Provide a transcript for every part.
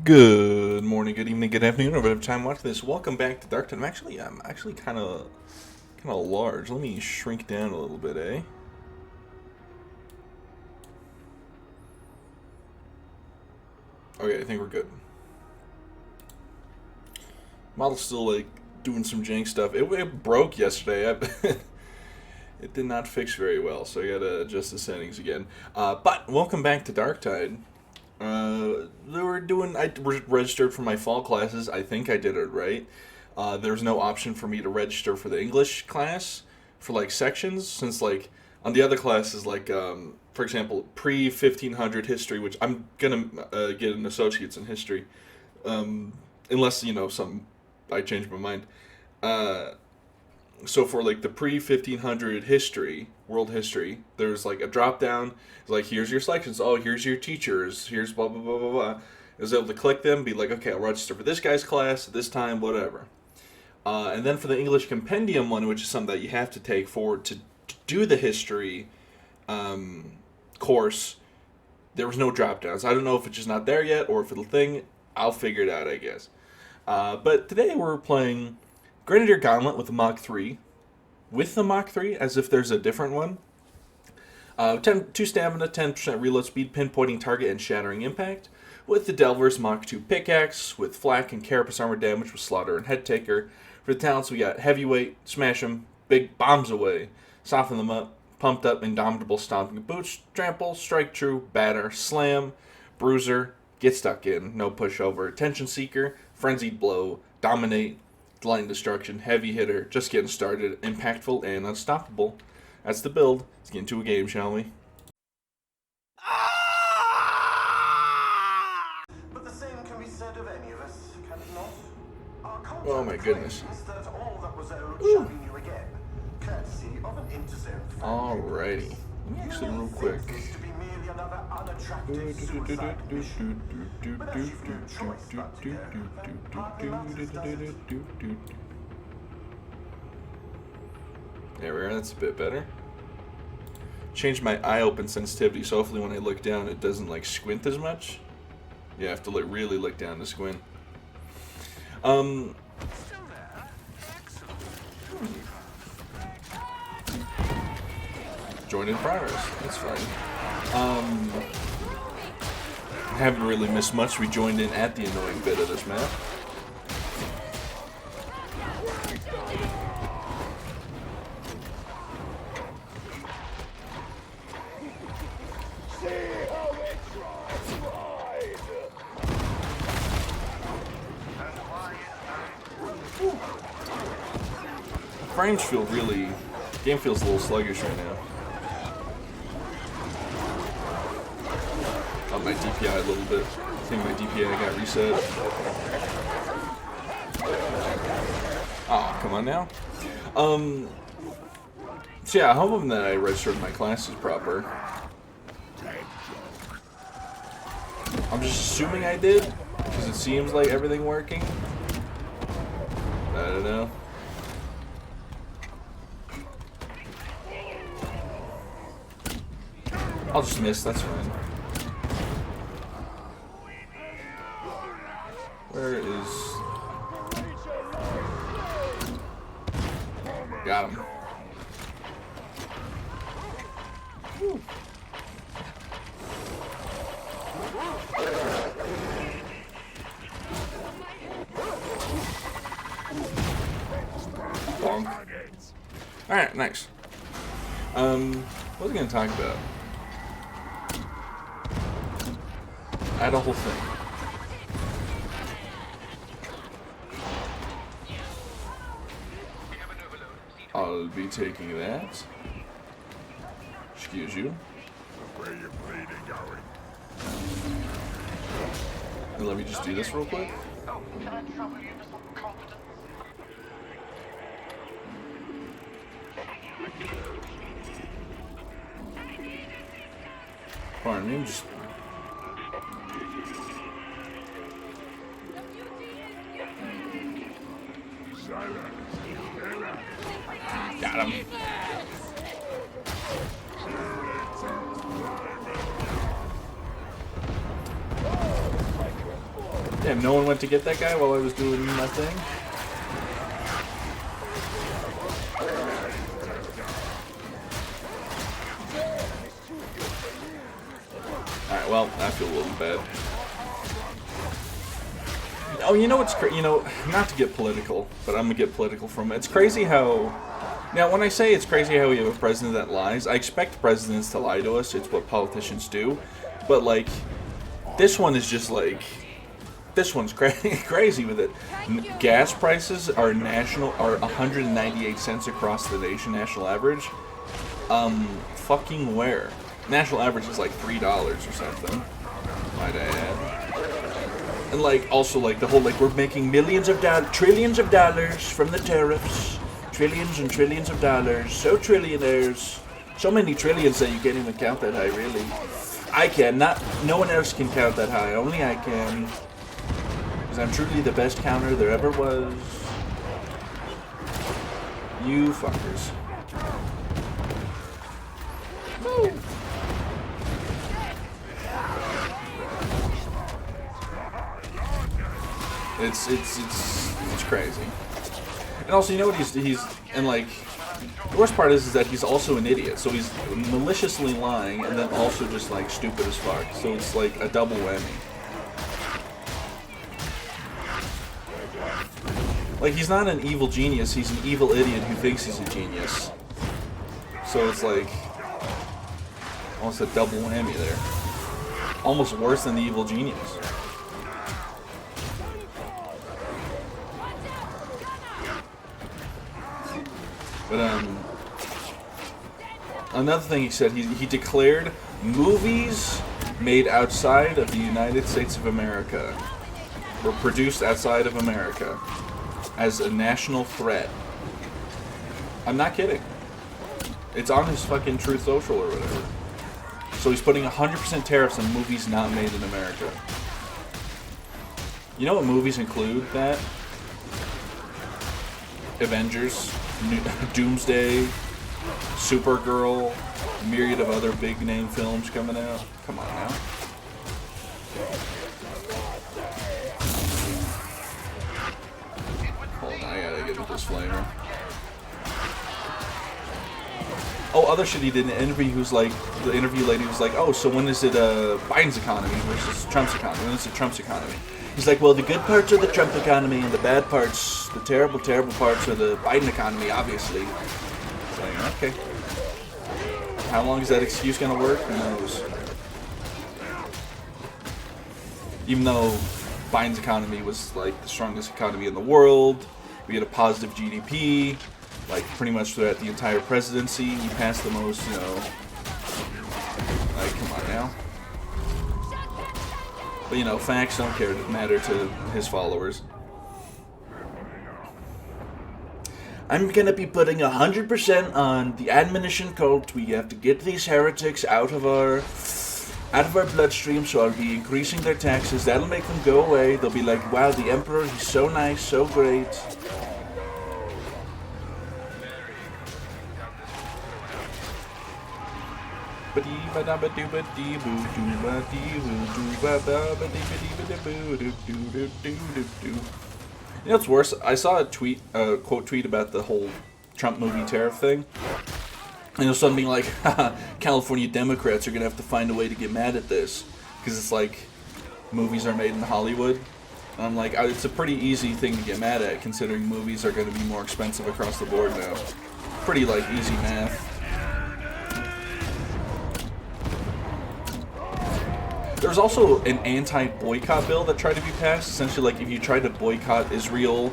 Good morning, good evening, good afternoon, or whatever time watch this. Welcome back to Darktide. I'm actually kind of large. Let me shrink down a little bit, eh? Okay, I think we're good. Model's still like doing some jank stuff. It broke yesterday. It did not fix very well, so I gotta adjust the settings again. But welcome back to Darktide. I registered for my fall classes. I think I did it right. There's no option for me to register for the English class for like sections, since like on the other classes, like for example, pre 1500 history, which I'm gonna get an associate's in history, unless some I change my mind. Uh, so for like the pre 1500 history, world history, there's like a drop down. It's like, here's your selections. Oh, here's your teachers. Here's blah blah blah blah blah. I was able to click them, be like, okay, I'll register for this guy's class at this time, whatever. And then for the English compendium one, which is something that you have to take forward to do the history course, there was no drop downs. I don't know if it's just not there yet or if it'll thing. I'll figure it out, I guess. But today we're playing Grenadier Gauntlet with the Mach 3. With the Mach 3, as if there's a different one. 2 stamina, 10% reload speed, pinpointing target, and shattering impact. With the Delver's Mach 2 pickaxe, with flak and carapace armor damage with slaughter and head taker. For the talents, we got heavyweight, smash 'em, big bombs away, soften them up, pumped up, indomitable stomping boots, trample, strike true, batter, slam, bruiser, get stuck in, no pushover, attention seeker, frenzied blow, dominate, delight destruction, heavy hitter, just getting started, impactful, and unstoppable. That's the build. Let's get into a game, shall we? But the same can be said of any of us, can it not? Our Oh my goodness. that all that was owed shall be new again, courtesy of an interzone Alrighty. Let me actually real quick. This to be merely another unattractive suicide mission. But as you've no choice but to go, partly matters, doesn't it? There we are, that's a bit better. Changed my eye open sensitivity, so hopefully when I look down it doesn't like squint as much. You have to like really look down to squint. Joined in progress. That's fine. Haven't really missed much. We joined in at the annoying bit of this map. Frames feel really... Game feels a little sluggish right now. Up my DPI a little bit. I think my DPI got reset. Oh, come on now. So yeah, I'm hoping that I registered my classes proper. I'm just assuming I did, because it seems like everything working. I don't know. I'll just miss, that's fine. Where is... Got him. Whew. Bonk. Alright, nice. What was I gonna talk about? Add a whole thing. I'll be taking that. Excuse you. Where you bleeding going? And let me just do this real quick. Oh, can I trouble you for some confidence? Pardon me, just... Got him. Damn, no one went to get that guy while I was doing my thing? Alright, well, I feel a little bad. Oh, you know what's not to get political, but I'm gonna get political from it. It's crazy how... Now, when I say it's crazy how we have a president that lies, I expect presidents to lie to us. It's what politicians do. But, like, this one is just, like... This one's crazy with it. Gas prices are 198 cents across the nation, national average. Fucking where? National average is like $3 or something. Might add. And like, also like the whole like we're making trillions of dollars from the tariffs. Trillions and trillions of dollars. So trillionaires. So many trillions that you can't even count that high, really. I can. No one else can count that high. Only I can. Because I'm truly the best counter there ever was. You fuckers. Woo. It's crazy. And also, you know what he's and like the worst part is that he's also an idiot. So he's maliciously lying and then also just like stupid as fuck. So it's like a double whammy. Like he's not an evil genius, he's an evil idiot who thinks he's a genius. So it's like almost a double whammy there. Almost worse than the evil genius. But another thing he said, he declared movies made outside of the United States of America, or produced outside of America, as a national threat. I'm not kidding. It's on his fucking Truth Social or whatever. So he's putting 100% tariffs on movies not made in America. You know what movies include that? Avengers, Doomsday, Supergirl, myriad of other big name films coming out. Come on now. Hold on, I gotta get a disclaimer. Oh, other shit he did in an interview, he was like, the interview lady was like, oh, so when is it Biden's economy versus Trump's economy? When is it Trump's economy? He's like, well, the good parts are the Trump economy, and the bad parts, the terrible, terrible parts are the Biden economy, obviously. It's like, okay. How long is that excuse gonna work? Who knows? Even though Biden's economy was like the strongest economy in the world, we had a positive GDP, like pretty much throughout the entire presidency, he passed the most, you know, like, come on now. But, you know, facts don't matter to his followers. I'm gonna be putting 100% on the admonition cult. We have to get these heretics out of our bloodstream, so I'll be increasing their taxes. That'll make them go away. They'll be like, wow, the emperor, he's so nice, so great. You know what's worse? I saw a quote tweet about the whole Trump movie tariff thing. And it was something like, haha, California Democrats are going to have to find a way to get mad at this. Because it's like, movies are made in Hollywood. And I'm like, it's a pretty easy thing to get mad at, considering movies are going to be more expensive across the board now. Pretty, like, easy math. There's also an anti-boycott bill that tried to be passed. Essentially, like, if you tried to boycott Israel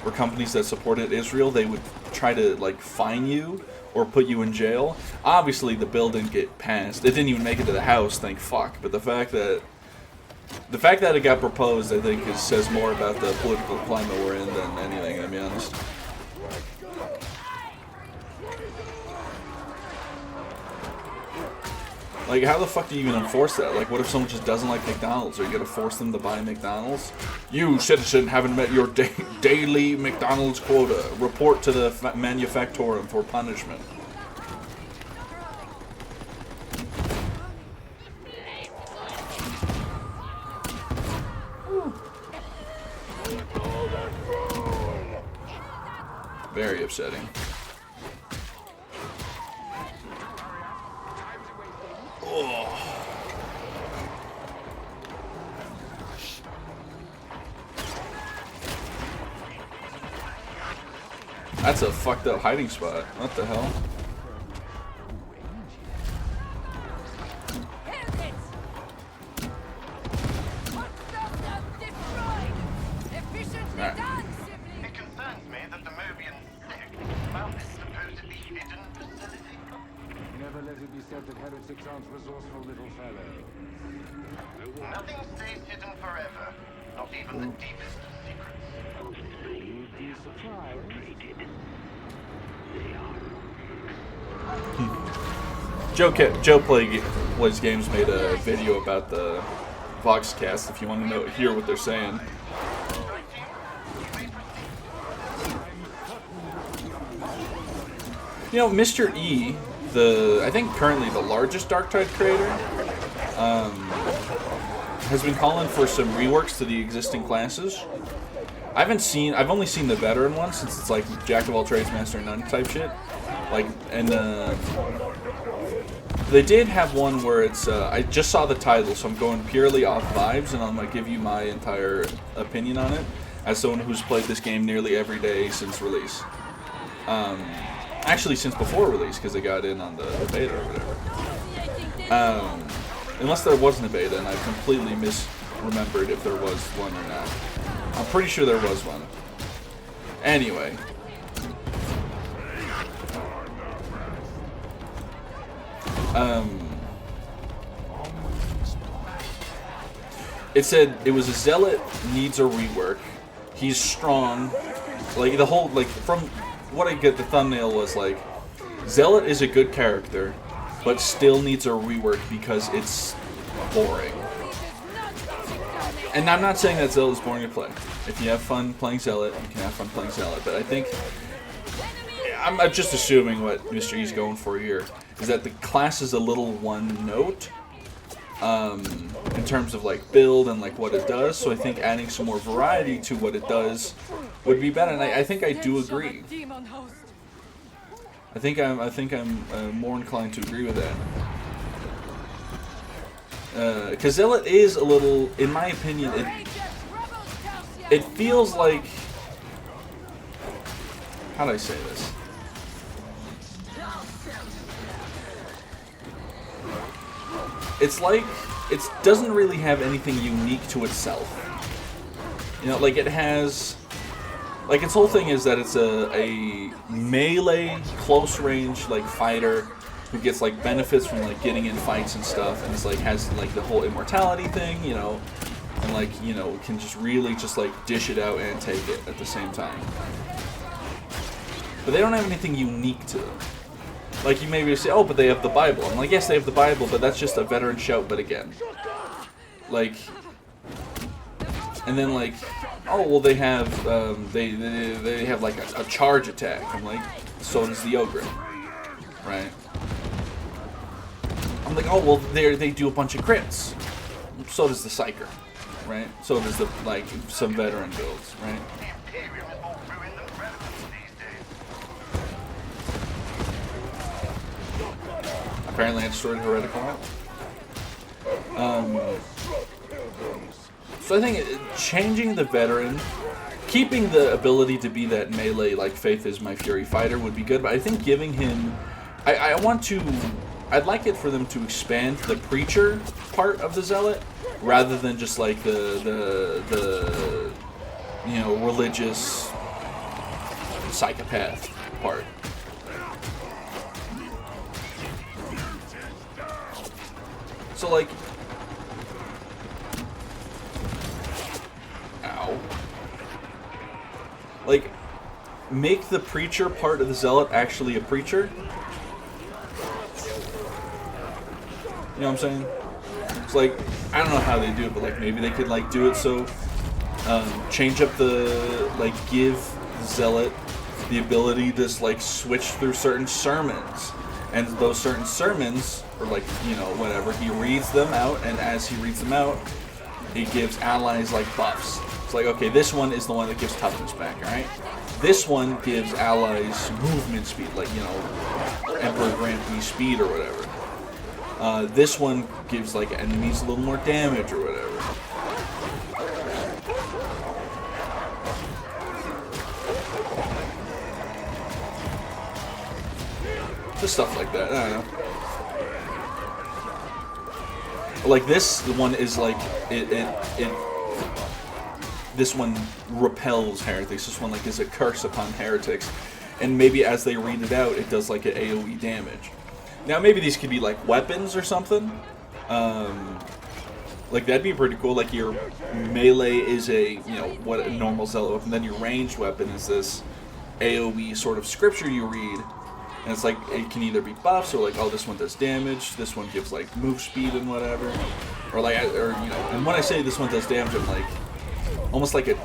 or companies that supported Israel, they would try to, like, fine you or put you in jail. Obviously, the bill didn't get passed. It didn't even make it to the House, thank fuck. But the fact that it got proposed, I think, says more about the political climate we're in than anything, to be honest. Like, how the fuck do you even enforce that? Like, what if someone just doesn't like McDonald's? Are you gonna force them to buy McDonald's? You, citizen, haven't met your daily McDonald's quota. Report to the manufactorum for punishment. Very upsetting. Oh. That's a fucked up hiding spot. What the hell? Heretics! Monsters are destroyed! Efficiently Right. done, sibling! It concerns me that the Mobian sect found this supposedly hidden facility. Never let it be said that heretics aren't resourceful little fellows. Nothing stays hidden forever, not even the deepest of secrets. You'd be surprised. Joe Plays Games made a video about the Voxcast if you want to hear what they're saying. You know, Mr. E, I think currently the largest Darktide creator, has been calling for some reworks to the existing classes. I've only seen the veteran one since it's like Jack of all trades, master of none type shit. Like, and they did have one where it's, I just saw the title, so I'm going purely off vibes, and I'm going to give you my entire opinion on it, as someone who's played this game nearly every day since release. Actually, since before release, because I got in on the beta or whatever. Unless there wasn't a beta, and I completely misremembered if there was one or not. I'm pretty sure there was one. Anyway. It said it was a zealot needs a rework. He's strong. Like the whole, like from what I get, the thumbnail was like, zealot is a good character, but still needs a rework because it's boring. And I'm not saying that zealot is boring to play. If you have fun playing zealot, you can have fun playing zealot. But I think I'm just assuming what Mr. E's going for here is that the class is a little one note in terms of like build and like what it does. So I think adding some more variety to what it does would be better. And I think I do agree. I think I'm more inclined to agree with that. Because zealot is a little, in my opinion, it feels like, how do I say this? It's like, it doesn't really have anything unique to itself. You know, like it has, like its whole thing is that it's a melee, close range, like fighter who gets like benefits from like getting in fights and stuff, and it's like has like the whole immortality thing, you know, and like, you know, can just really just like dish it out and take it at the same time. But they don't have anything unique to them. Like you maybe say, oh, but they have the Bible. I'm like, yes, they have the Bible, but that's just a veteran shout. But again, like, and then like, oh well, they have they have like a charge attack. I'm like, so does the Ogryn, right? I'm like, oh well, they do a bunch of crits. So does the Psyker, right? So does the like some veteran builds, right? Apparently I destroyed Heretics. So I think changing the veteran, keeping the ability to be that melee, like Faith is my Fury fighter would be good, but I think giving him, I'd like it for them to expand the preacher part of the zealot, rather than just like the you know, religious psychopath part. So like, ow. Like, make the preacher part of the zealot actually a preacher. You know what I'm saying? It's like, I don't know how they do it, but like maybe they could like do it so, change up the, like give the zealot the ability to like switch through certain sermons. And those certain sermons, or like, you know, whatever, he reads them out, and as he reads them out, he gives allies like buffs. It's like, okay, this one is the one that gives toughness back, alright? This one gives allies movement speed, like, you know, Emperor grant me speed or whatever. This one gives, like, enemies a little more damage or whatever. Just stuff like that, I don't know. Like, this one is, like, this one repels heretics. This one, like, is a curse upon heretics. And maybe as they read it out, it does, like, an AoE damage. Now, maybe these could be, like, weapons or something. Like, that'd be pretty cool. Like, your melee is a, you know, what a normal zealot weapon. Then your ranged weapon is this AoE sort of scripture you read. And it's like, it can either be buffs, or like, oh, this one does damage, this one gives, like, move speed and whatever. Or, like, or, you know, and when I say this one does damage, I'm like, almost like a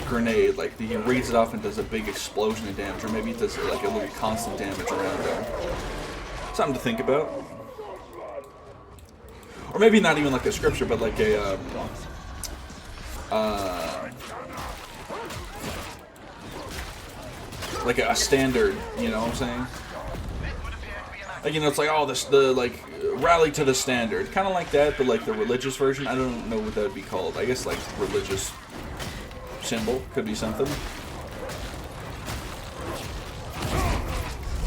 grenade. Like, he reads it off and does a big explosion of damage, or maybe it does, like, a little constant damage around there. Something to think about. Or maybe not even like a scripture, but like a, like a standard, you know what I'm saying? Like, you know, it's like, oh, like, rally to the standard. Kind of like that, but like the religious version. I don't know what that would be called. I guess like religious symbol could be something.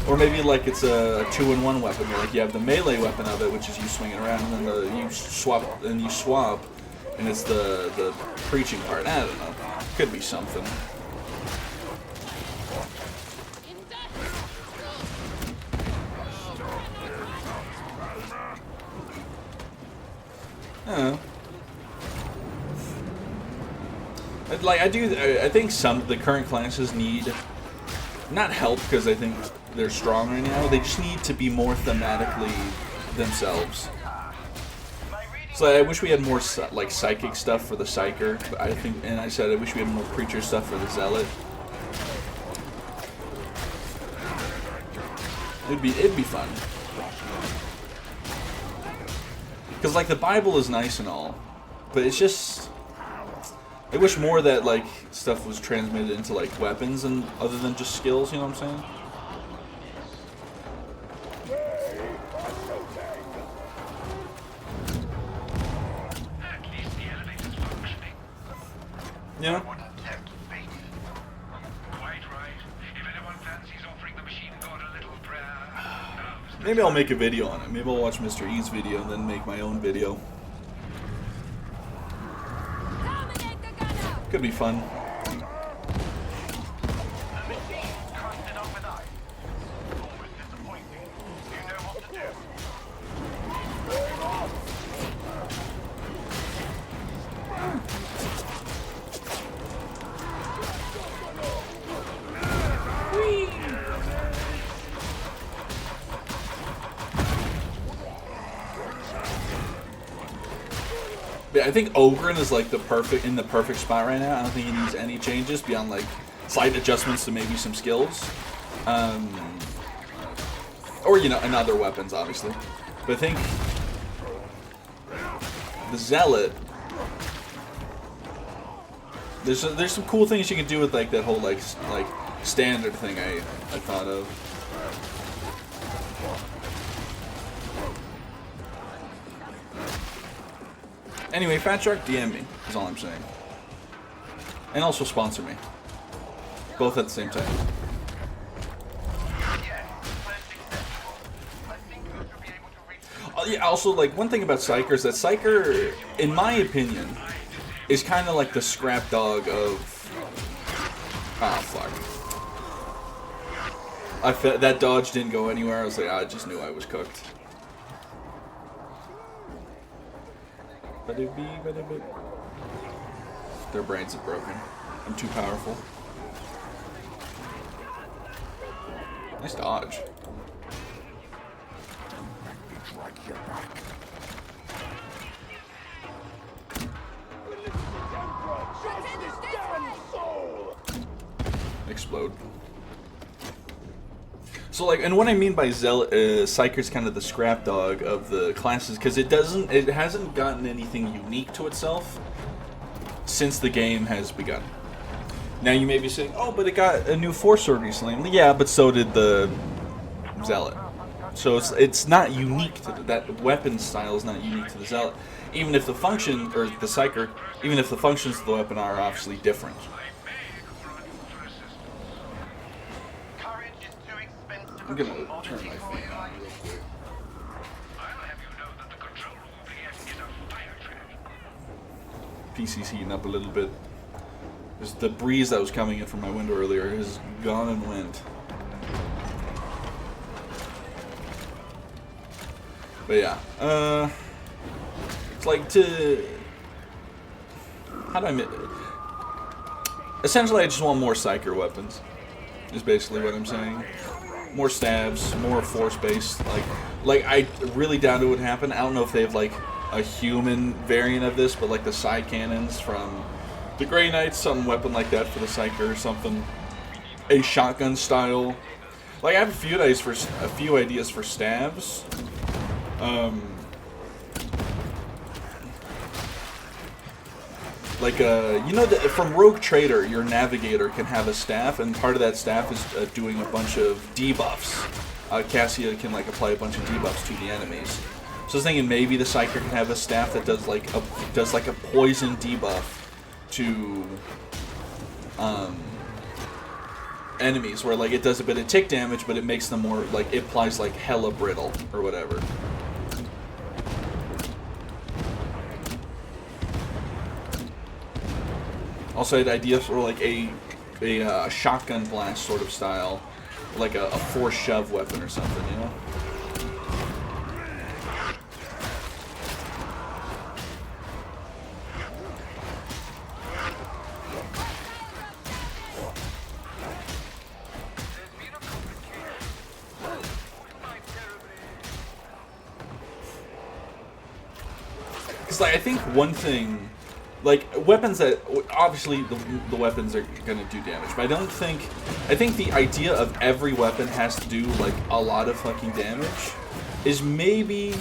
Or maybe like it's a 2-in-1 weapon. Where, like, you have the melee weapon of it, which is you swinging around, and then you swap, and it's the preaching part. I don't know. Could be something. I don't know. I think the current classes need, not help because I think they're strong right now, they just need to be more thematically themselves. So I wish we had more like psychic stuff for the Psyker, but I wish we had more preacher stuff for the Zealot. It'd be fun. Because, like, the Bible is nice and all, but it's just, I wish more of that, like, stuff was transmitted into, like, weapons and other than just skills, you know what I'm saying? At least the elevator's functioning. Yeah. Wouldn't tempt fate. Quite right. If anyone fancies offering the machine god a little prayer, Maybe I'll make a video on it. Maybe I'll watch Mr. E's video and then make my own video. Terminate the gunner! Could be fun. Crusted up with ice. Always disappointing. You know what to do. Yeah, I think Ogryn is like in the perfect spot right now. I don't think he needs any changes beyond like slight adjustments to maybe some skills, or you know, and other weapons obviously. But I think the Zealot, there's some cool things you can do with like that whole like standard thing I thought of. Anyway, Fat Shark, DM me, is all I'm saying. And also sponsor me. Both at the same time. Yeah, also, like, one thing about Psyker is that Psyker, in my opinion, is kind of like the scrap dog of... Ah, fuck. That dodge didn't go anywhere. I was like, I just knew I was cooked. Their brains are broken. I'm too powerful. Nice dodge. Explode. So, like, and what I mean by Psyker's kind of the scrap dog of the classes, because it hasn't gotten anything unique to itself. since the game has begun. Now you may be saying, oh, but it got a new Force Sword recently. Yeah, but so did the Zealot. So it's not unique to that weapon style is not unique to the Zealot. Even if the function, or the Psyker, even if the functions of the weapon are obviously different. Courage is too expensive. I'm gonna turn my fan on real quick. I'll have you know that the control room here is a fire trap. PC's heating up a little bit. There's the breeze that was coming in from my window earlier has gone and went. But yeah, it's like how do I essentially I just want more Psyker weapons, is basically what I'm saying. More stabs, more force-based, like I really doubt it would happen. I don't know if they have like a human variant of this, but like the side cannons from the Grey Knights, some weapon like that for the Psyker or something. A shotgun style. Like I have a few ideas for stabs. You know, from Rogue Trader, your navigator can have a staff, and part of that staff is doing a bunch of debuffs. Cassia can like apply a bunch of debuffs to the enemies. So I was thinking maybe the Psyker can have a staff that does like a poison debuff to enemies, where like it does a bit of tick damage, but it makes them more like it applies like hella brittle or whatever. Also, I had ideas for like a shotgun blast sort of style, like a force shove weapon or something, you know? Because like, I think one thing. Like, weapons that, obviously the weapons are going to do damage, but I think the idea of every weapon has to do, like, a lot of fucking damage is maybe,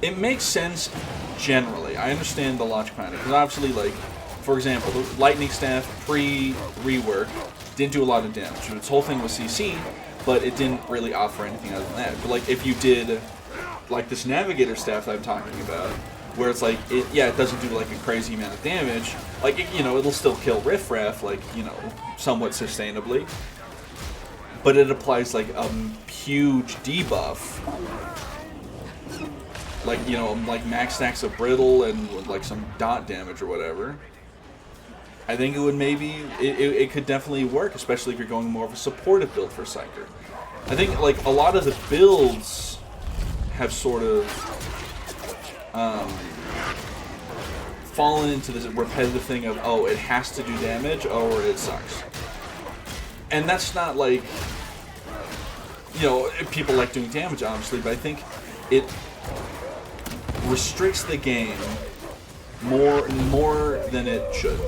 it makes sense generally. I understand the logic behind it, because obviously, like, for example, the Lightning Staff pre-rework didn't do a lot of damage. Its whole thing was CC, but it didn't really offer anything other than that. But, like, if you did, like, this Navigator Staff that I'm talking about, where it's like, it doesn't do like a crazy amount of damage. Like, it'll still kill riffraff, like, somewhat sustainably. But it applies like a huge debuff. Like, like max stacks of brittle and like some dot damage or whatever. I think it would maybe, it could definitely work, especially if you're going more of a supportive build for Psyker. I think like a lot of the builds have sort of fallen into this repetitive thing of, oh, it has to do damage, or it sucks. And that's not like, people like doing damage, obviously, but I think it restricts the game more than it should.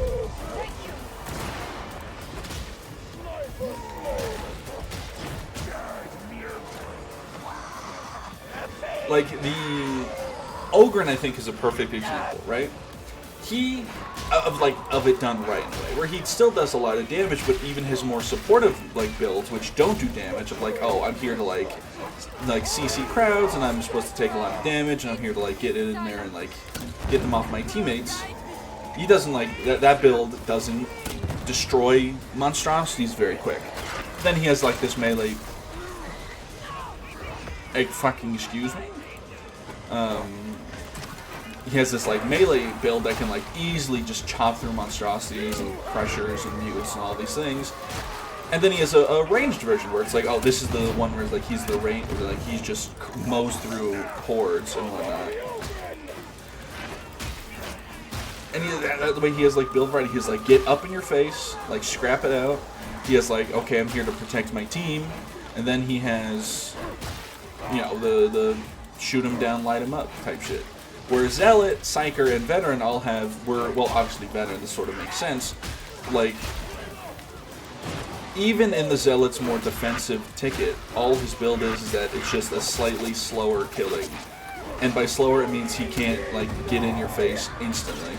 Like, the Ogryn, I think, is a perfect example, right? He, of it done right in a way, where he still does a lot of damage, but even his more supportive, like, builds, which don't do damage, of like, oh, I'm here to, like CC crowds, and I'm supposed to take a lot of damage, and I'm here to, like, get in there and, like, get them off my teammates. He doesn't, like, that build doesn't destroy monstrosities very quick. Then he has, like, this melee, fucking excuse me? He has this like melee build that can like easily just chop through monstrosities and crushers and mutes and all these things. And then he has a ranged version where it's like, oh, this is the one where like he's the range, where like he's just mows through hordes and whatnot. And the way he has like build variety, he's like get up in your face, like scrap it out. He has like, okay, I'm here to protect my team, and then he has, the shoot him down, light him up type shit. Where Zealot, Psyker, and Veteran all have, obviously Veteran, this sort of makes sense, like, even in the Zealot's more defensive ticket, all his build is that it's just a slightly slower killing. And by slower, it means he can't, like, get in your face instantly.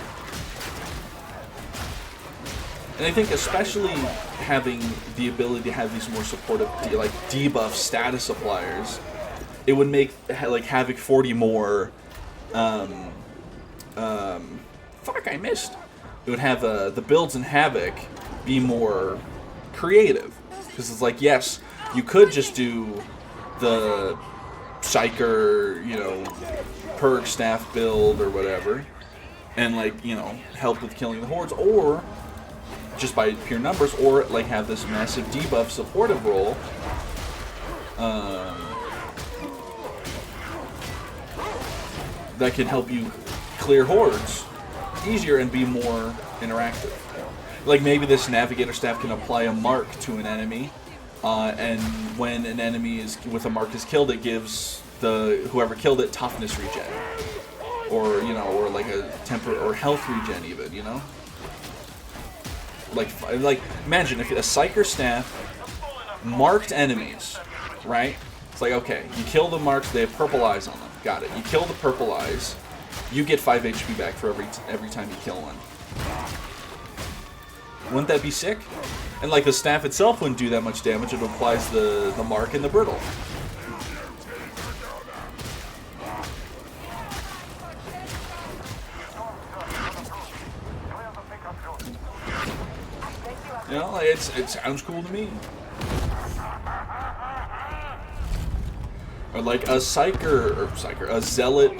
And I think especially having the ability to have these more supportive, like, debuff status appliers, it would make, like, Havoc 40 more, fuck, I missed. It would have the builds in Havoc be more creative. Because it's like, yes, you could just do the Psyker, you know, perk staff build or whatever, and, like, you know, help with killing the hordes, or just by pure numbers, or, like, have this massive debuff supportive role. That can help you clear hordes easier and be more interactive. Like, maybe this navigator staff can apply a mark to an enemy, and when an enemy is with a mark is killed, it gives the whoever killed it toughness regen, or, you know, or like a temper or health regen even, you know. Like imagine if a Psyker staff marked enemies, right? It's like, okay, you kill the marks, they have purple eyes on them. Got it. You kill the purple eyes, you get 5 HP back for every time you kill one. Wouldn't that be sick? And, like, the staff itself wouldn't do that much damage. It applies the mark and the brittle. You know, like, it sounds cool to me. Or like a a zealot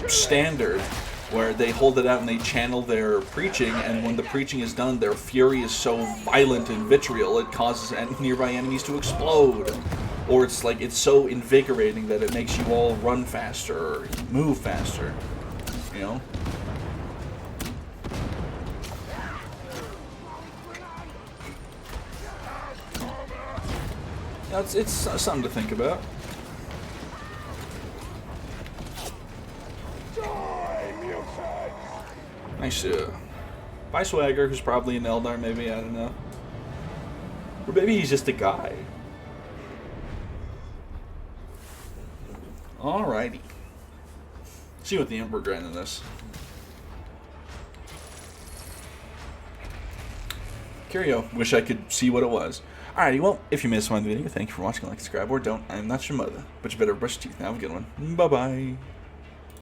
standard, where they hold it out and they channel their preaching, and when the preaching is done, their fury is so violent and vitriol it causes nearby enemies to explode. Or it's like, it's so invigorating that it makes you all run faster or move faster, you know? It's something to think about. Nice, by Swagger, who's probably an Eldar, maybe, I don't know. Or maybe he's just a guy. Alrighty. See what the Emperor grant in this. Curio. Wish I could see what it was. Alrighty, well, if you missed one video, thank you for watching. Like, subscribe, or don't. I'm not your mother. But you better brush your teeth now. Have a good one. Bye-bye.